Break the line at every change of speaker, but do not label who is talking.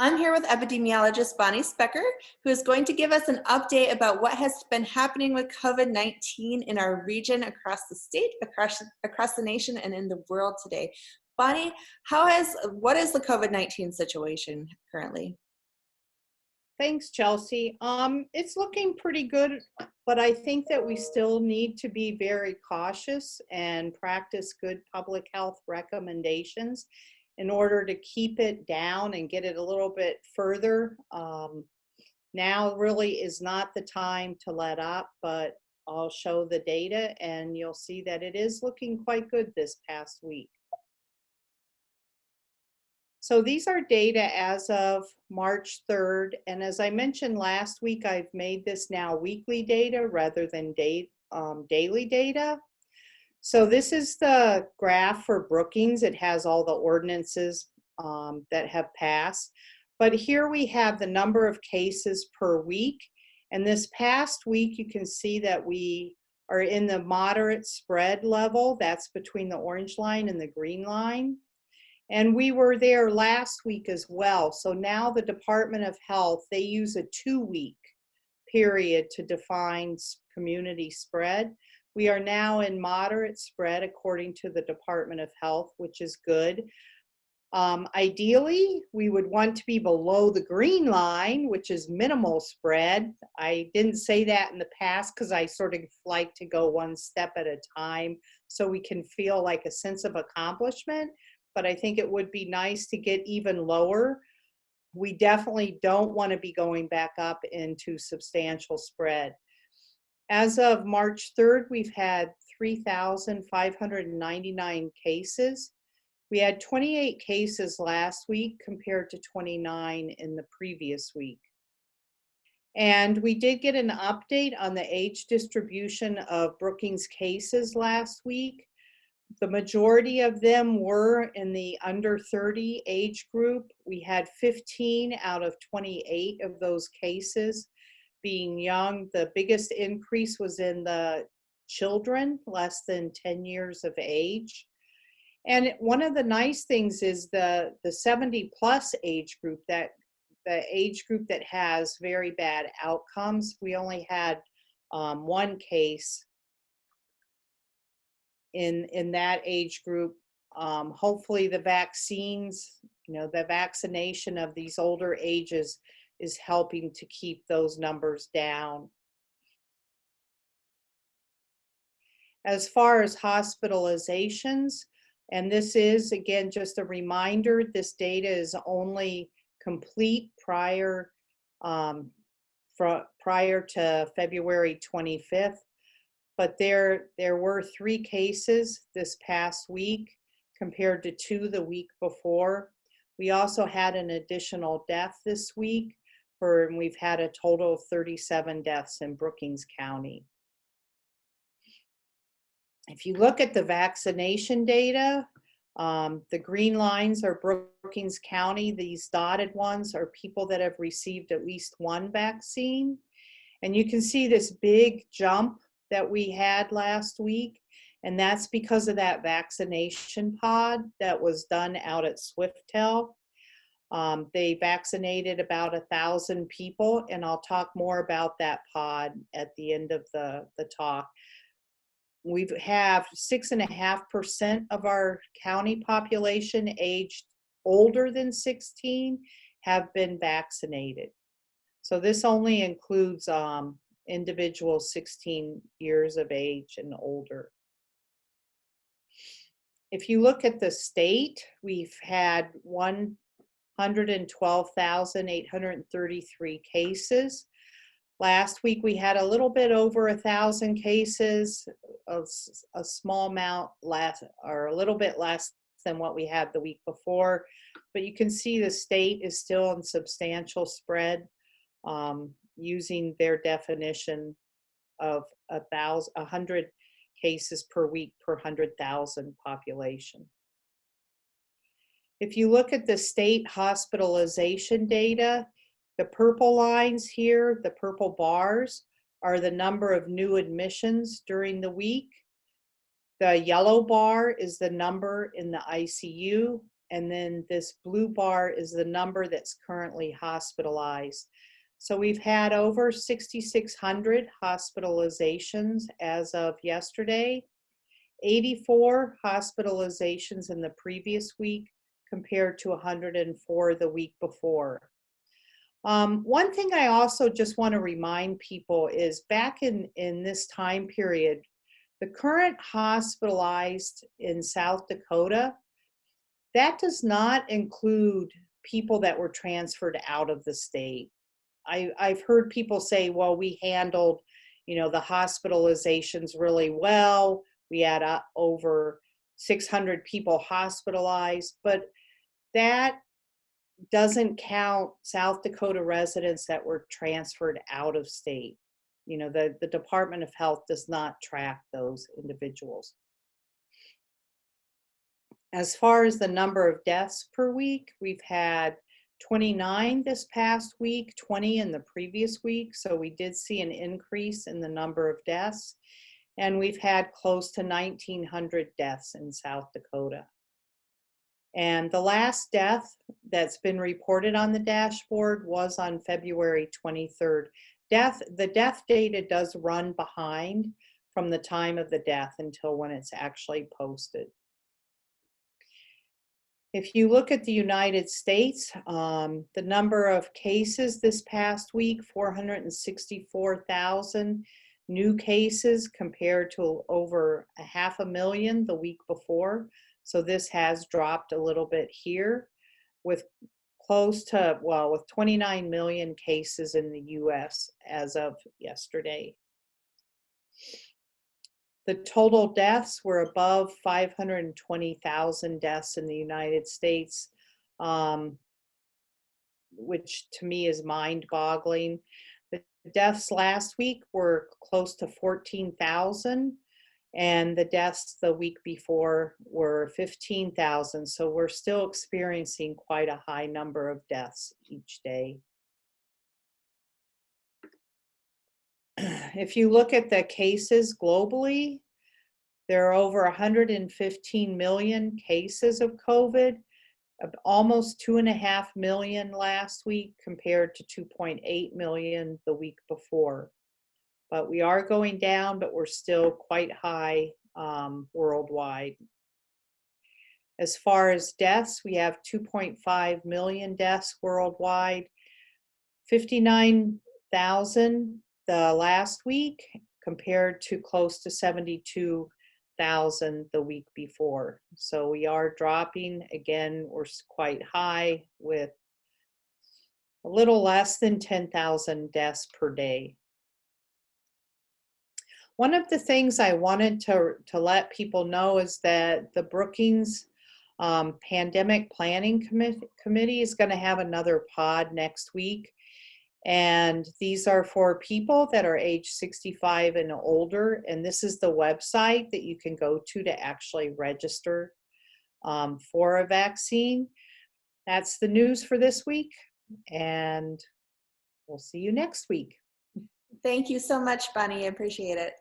I'm here with epidemiologist Bonny Specker, who is going to give us an update about what has been happening with COVID-19 in our region, across the state, across the nation, and in the world today. Bonny, what is the COVID-19 situation currently?
Thanks, Chelsea. It's looking pretty good, but I think that we still need to be very cautious and practice good public health recommendations in order to keep it down and get it a little bit further. Now really is not the time to let up, but I'll show the data and you'll see that it is looking quite good this past week. So these are data as of March 3rd. And as I mentioned last week, I've made this now weekly data rather than daily data. So this is the graph for Brookings. It has all the ordinances that have passed. But here we have the number of cases per week. And this past week, you can see that we are in the moderate spread level. That's between the orange line and the green line. And we were there last week as well. So now the Department of Health, they use a 2-week period to define community spread. We are now in moderate spread according to the Department of Health, which is good. Ideally, we would want to be below the green line, which is minimal spread. I didn't say that in the past because I sort of like to go one step at a time so we can feel like a sense of accomplishment. But I think it would be nice to get even lower. We definitely don't want to be going back up into substantial spread. As of March 3rd, we've had 3,599 cases. We had 28 cases last week compared to 29 in the previous week. And we did get an update on the age distribution of Brookings cases last week. The majority of them were in the under 30 age group. We had 15 out of 28 of those cases being young. The biggest increase was in the children, less than 10 years of age. And one of the nice things is the 70 plus age group, that the age group that has very bad outcomes. We only had one case in that age group. Hopefully the vaccines, the vaccination of these older ages is helping to keep those numbers down. As far as hospitalizations, and this is again just a reminder, this data is only complete prior to February 25th. But there were 3 cases this past week compared to 2 the week before. We also had an additional death this week, and we've had a total of 37 deaths in Brookings County. If you look at the vaccination data, the green lines are Brookings County. These dotted ones are people that have received at least one vaccine. And you can see this big jump that we had last week, and that's because of that vaccination pod that was done out at Swiftel. They vaccinated about 1,000 people, and I'll talk more about that pod at the end of the talk. We have 6.5% of our county population aged older than 16 have been vaccinated. So this only includes individuals 16 years of age and older. If you look at the state, we've had 112,833 cases. Last week we had a little bit over 1,000 cases, a small amount less, or a little bit less than what we had the week before. But you can see the state is still in substantial spread, using their definition of 100 cases per week per 100,000 population. If you look at the state hospitalization data, the purple lines here, the purple bars, are the number of new admissions during the week. The yellow bar is the number in the ICU, and then this blue bar is the number that's currently hospitalized. So we've had over 6,600 hospitalizations as of yesterday, 84 hospitalizations in the previous week compared to 104 the week before. One thing I also just want to remind people is back in this time period, the current hospitalized in South Dakota, that does not include people that were transferred out of the state. I've heard people say, well, we handled, the hospitalizations really well. We had over 600 people hospitalized, but that doesn't count South Dakota residents that were transferred out of state. The Department of Health does not track those individuals. As far as the number of deaths per week, we've had 29 this past week, 20 in the previous week. So we did see an increase in the number of deaths. And we've had close to 1,900 deaths in South Dakota. And the last death that's been reported on the dashboard was on February 23rd. The death data does run behind from the time of the death until when it's actually posted. If you look at the United States, the number of cases this past week, 464,000 new cases compared to over 500,000 the week before. So this has dropped a little bit here with close to, with 29 million cases in the US as of yesterday. The total deaths were above 520,000 deaths in the United States, which to me is mind-boggling. The deaths last week were close to 14,000, and the deaths the week before were 15,000. So we're still experiencing quite a high number of deaths each day. If you look at the cases globally, there are over 115 million cases of COVID, almost 2.5 million last week compared to 2.8 million the week before. But we are going down, but we're still quite high worldwide. As far as deaths, we have 2.5 million deaths worldwide, 59,000 the last week compared to close to 72,000 the week before. So we are dropping. Again, we're quite high with a little less than 10,000 deaths per day. One of the things I wanted to let people know is that the Brookings Pandemic Planning Committee is going to have another pod next week. And these are for people that are age 65 and older. And this is the website that you can go to actually register for a vaccine. That's the news for this week. And we'll see you next week.
Thank you so much, Bonny. I appreciate it.